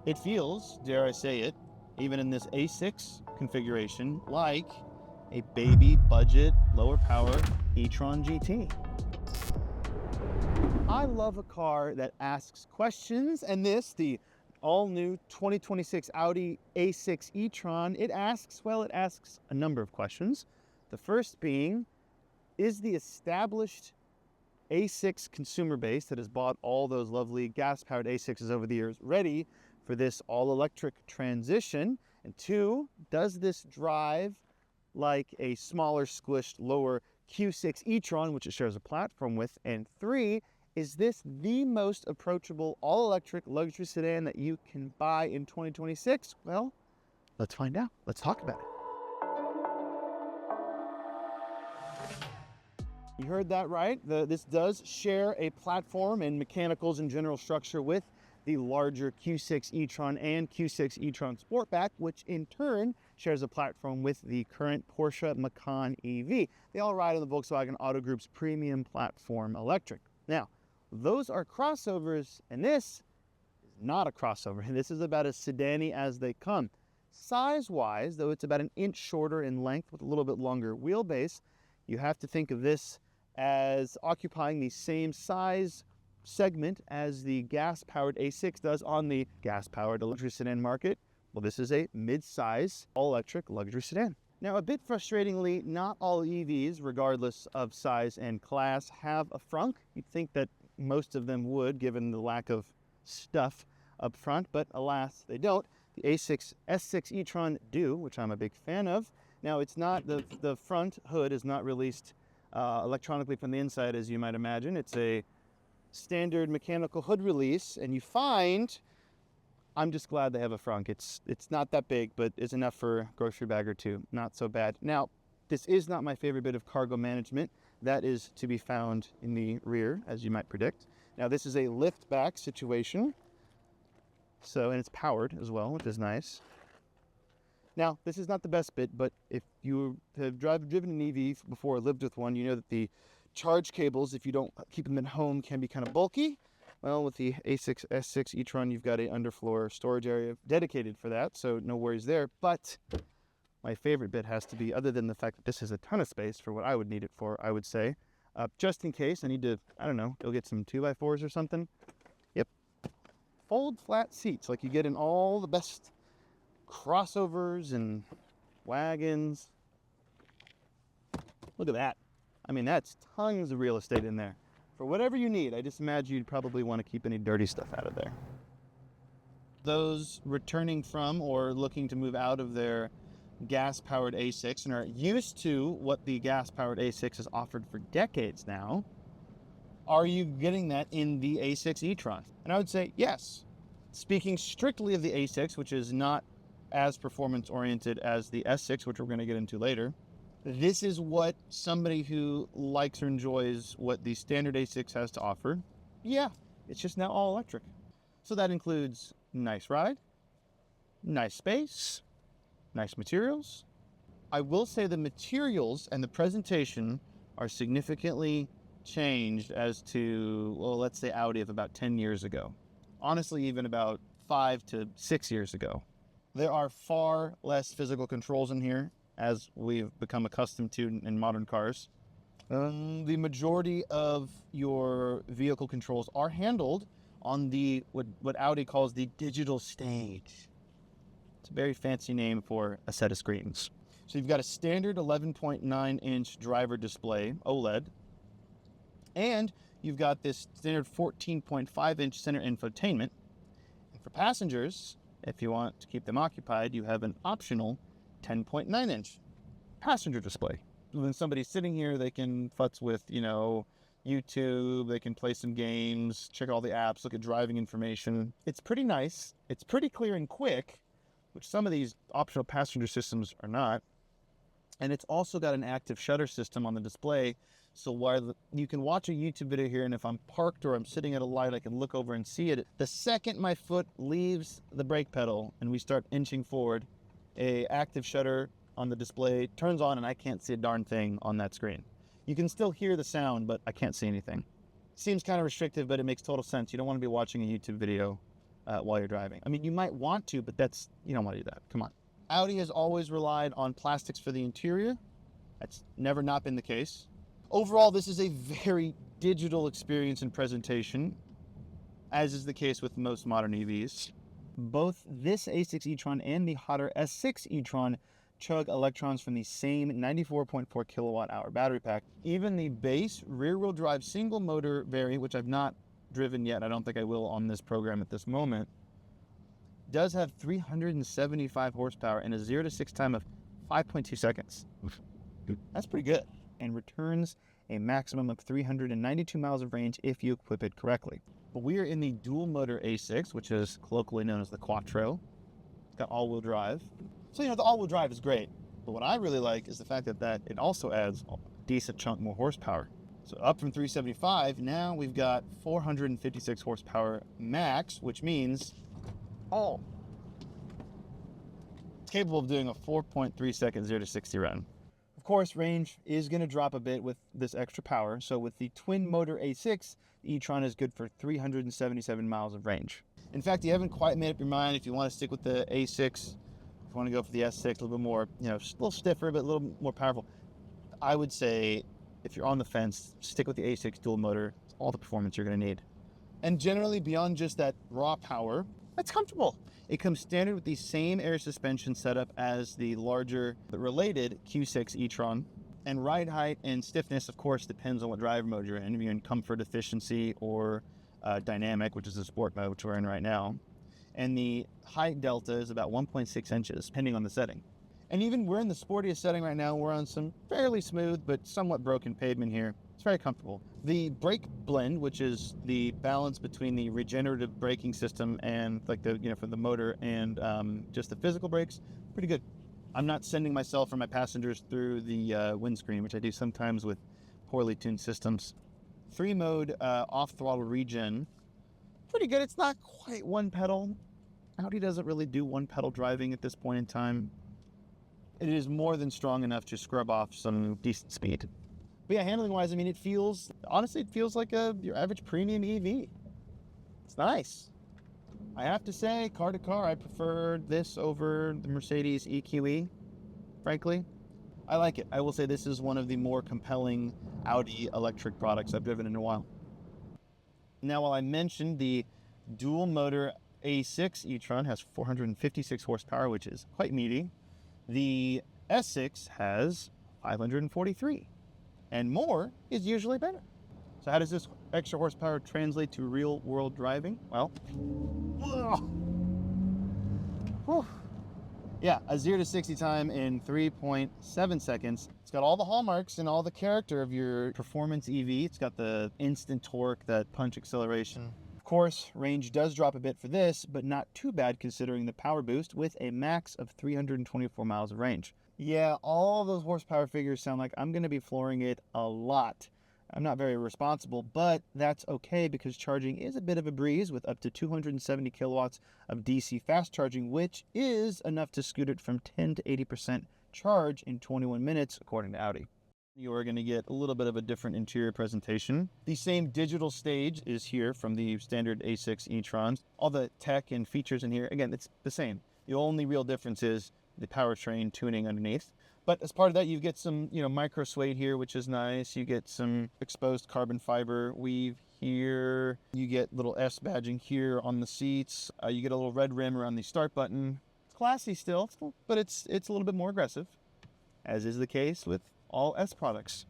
It feels, dare I say it, even in this A6 configuration, like a baby budget, lower power e-Tron GT. I love a car that asks questions, and this, the all-new 2026 Audi A6 e-Tron, it asks a number of questions. The first being, is the established A6 consumer base that has bought all those lovely gas-powered A6s over the years ready for this all-electric transition? And two, does this drive like a smaller, squished, lower Q6 e-Tron, which it shares a platform with? And three, is this the most approachable all-electric luxury sedan that you can buy in 2026? Well, let's find out. Let's talk about it. You heard that right. This does share a platform and mechanicals and general structure with the larger Q6 e-Tron and Q6 e-Tron Sportback, which in turn shares a platform with the current Porsche Macan EV. They all ride on the Volkswagen Auto Group's premium platform electric. Now, those are crossovers, and this is not a crossover. This is about as sedan-y as they come. Size-wise, though it's about an inch shorter in length with a little bit longer wheelbase, you have to think of this as occupying the same size segment as the gas-powered A6 does on the gas-powered luxury sedan market. Well, this is a mid-size, all-electric luxury sedan. Now, a bit frustratingly, not all EVs, regardless of size and class, have a frunk. You'd think that most of them would, given the lack of stuff up front, but alas, they don't. The A6 S6 e-Tron do, which I'm a big fan of. Now, it's not, the front hood is not released electronically from the inside, as you might imagine. It's a standard mechanical hood release, and you find, I'm just glad they have a frunk. It's not that big, but it's enough for a grocery bag or two. Not so bad. Now, this is not my favorite bit of cargo management. That is to be found in the rear, as you might predict. Now, this is a lift back situation. So, and it's powered as well, which is nice. Now, this is not the best bit, but if you have driven an EV before or lived with one, you know that the charge cables, if you don't keep them at home, can be kind of bulky. Well, with the A6 S6 e-Tron, you've got an underfloor storage area dedicated for that, so no worries there. But my favorite bit has to be, other than the fact that this has a ton of space for what I would need it for, I would say, just in case I need to, I don't know, go get some 2x4s or something. Yep. Fold flat seats like you get in all the best crossovers and wagons. Look at that. I mean, that's tons of real estate in there. For whatever you need, I just imagine you'd probably want to keep any dirty stuff out of there. Those returning from or looking to move out of their gas-powered A6 and are used to what the gas-powered A6 has offered for decades now, are you getting that in the A6 e-Tron? And I would say yes. Speaking strictly of the A6, which is not as performance-oriented as the S6, which we're going to get into later, this is what somebody who likes or enjoys what the standard A6 has to offer. Yeah, it's just now all electric. So that includes nice ride, nice space, nice materials. I will say the materials and the presentation are significantly changed as to, well, let's say Audi of about 10 years ago. Honestly, even about 5 to 6 years ago. There are far less physical controls in here, as we've become accustomed to in modern cars. The majority of your vehicle controls are handled on the what Audi calls the digital stage. It's a very fancy name for a set of screens. So you've got a standard 11.9-inch driver display, OLED, and you've got this standard 14.5-inch center infotainment. And for passengers, if you want to keep them occupied, you have an optional 10.9-inch passenger display. When somebody's sitting here, they can futz with, YouTube, they can play some games, check all the apps, look at driving information. It's pretty nice. It's pretty clear and quick, which some of these optional passenger systems are not. And it's also got an active shutter system on the display. So while you can watch a YouTube video here, and if I'm parked or I'm sitting at a light, I can look over and see it. The second my foot leaves the brake pedal and we start inching forward, a active shutter on the display turns on and I can't see a darn thing on that screen. You can still hear the sound, but I can't see anything. Seems kind of restrictive, but it makes total sense. You don't want to be watching a YouTube video while you're driving. I mean, you might want to, but you don't want to do that. Come on. Audi has always relied on plastics for the interior. That's never not been the case. Overall, this is a very digital experience and presentation, as is the case with most modern EVs. Both this A6 e-Tron and the hotter S6 e-Tron chug electrons from the same 94.4 kilowatt hour battery pack. Even the base rear-wheel drive single motor variant, which I've not driven yet, I don't think I will on this program at this moment, does have 375 horsepower and a 0 to 60 time of 5.2 seconds. That's pretty good. And returns a maximum of 392 miles of range if you equip it correctly. But we are in the dual motor A6, which is colloquially known as the Quattro. It's got all-wheel drive. So, the all-wheel drive is great. But what I really like is the fact that it also adds a decent chunk more horsepower. So up from 375, now we've got 456 horsepower max, which means, it's capable of doing a 4.3 second 0 to 60 run. Of course, range is going to drop a bit with this extra power. So with the twin motor A6, the e-Tron is good for 377 miles of range. In fact, you haven't quite made up your mind if you want to stick with the A6, if you want to go for the S6, a little bit more, a little stiffer, but a little more powerful. I would say, if you're on the fence, stick with the A6 dual motor. It's all the performance you're going to need. And generally, beyond just that raw power, that's comfortable. It comes standard with the same air suspension setup as the larger, but related Q6 e-Tron. And ride height and stiffness, of course, depends on what driver mode you're in. If you're in comfort, efficiency, or dynamic, which is the sport mode, which we're in right now. And the height delta is about 1.6 inches, depending on the setting. And even we're in the sportiest setting right now. We're on some fairly smooth but somewhat broken pavement here. It's very comfortable. The brake blend, which is the balance between the regenerative braking system and for the motor and just the physical brakes, pretty good. I'm not sending myself or my passengers through the windscreen, which I do sometimes with poorly tuned systems. 3-mode off-throttle regen, pretty good. It's not quite one pedal. Audi doesn't really do one pedal driving at this point in time. It is more than strong enough to scrub off some decent speed. But yeah, handling-wise, it feels like your average premium EV. It's nice. I have to say, car to car, I prefer this over the Mercedes EQE, frankly. I like it. I will say this is one of the more compelling Audi electric products I've driven in a while. Now, while I mentioned the dual motor A6 e-Tron has 456 horsepower, which is quite meaty, the S6 has 543. And more is usually better. So how does this extra horsepower translate to real-world driving? Well, a 0 to 60 time in 3.7 seconds. It's got all the hallmarks and all the character of your performance EV. It's got the instant torque, that punch acceleration. Of course, range does drop a bit for this, but not too bad considering the power boost with a max of 324 miles of range. Yeah, all those horsepower figures sound like I'm going to be flooring it a lot. I'm not very responsible, but that's okay because charging is a bit of a breeze with up to 270 kilowatts of DC fast charging, which is enough to scoot it from 10 to 80% charge in 21 minutes, according to Audi. You're going to get a little bit of a different interior presentation. The same digital stage is here from the standard A6 e-Trons. All the tech and features in here, again, it's the same. The only real difference is the powertrain tuning underneath. But as part of that, you get some, micro suede here, which is nice. You get some exposed carbon fiber weave here. You get little S badging here on the seats. You get a little red rim around the start button. It's classy still, but it's a little bit more aggressive, as is the case with all S products.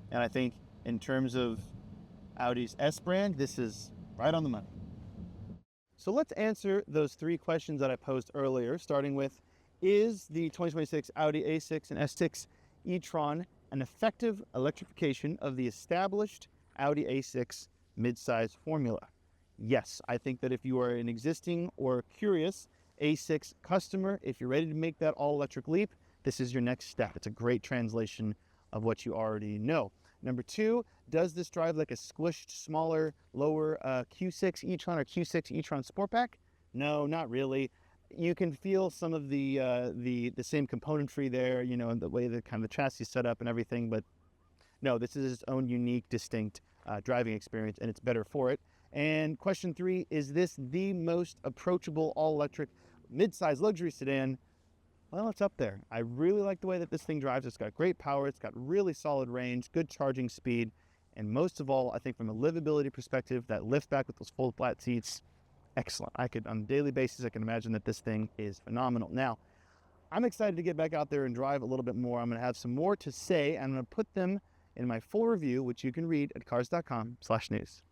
And I think in terms of Audi's S brand, this is right on the money. So let's answer those 3 questions that I posed earlier, starting with, is the 2026 Audi A6 and S6 e-Tron an effective electrification of the established Audi A6 midsize formula? Yes, I think that if you are an existing or curious A6 customer, if you're ready to make that all-electric leap, this is your next step. It's a great translation of what you already know. Number 2, does this drive like a squished, smaller, lower Q6 e-Tron or Q6 e-Tron Sportback? No, not really. You can feel some of the same componentry there, and the way the kind of the chassis is set up and everything, but no, this is its own unique, distinct driving experience, and it's better for it. And question 3, is this the most approachable all-electric mid-size luxury sedan? Well, it's up there. I really like the way that this thing drives. It's got great power, it's got really solid range, good charging speed, and most of all, I think from a livability perspective, that lift back with those full flat seats, excellent. On a daily basis, I can imagine that this thing is phenomenal. Now, I'm excited to get back out there and drive a little bit more. I'm going to have some more to say, and I'm going to put them in my full review, which you can read at Cars.com/news.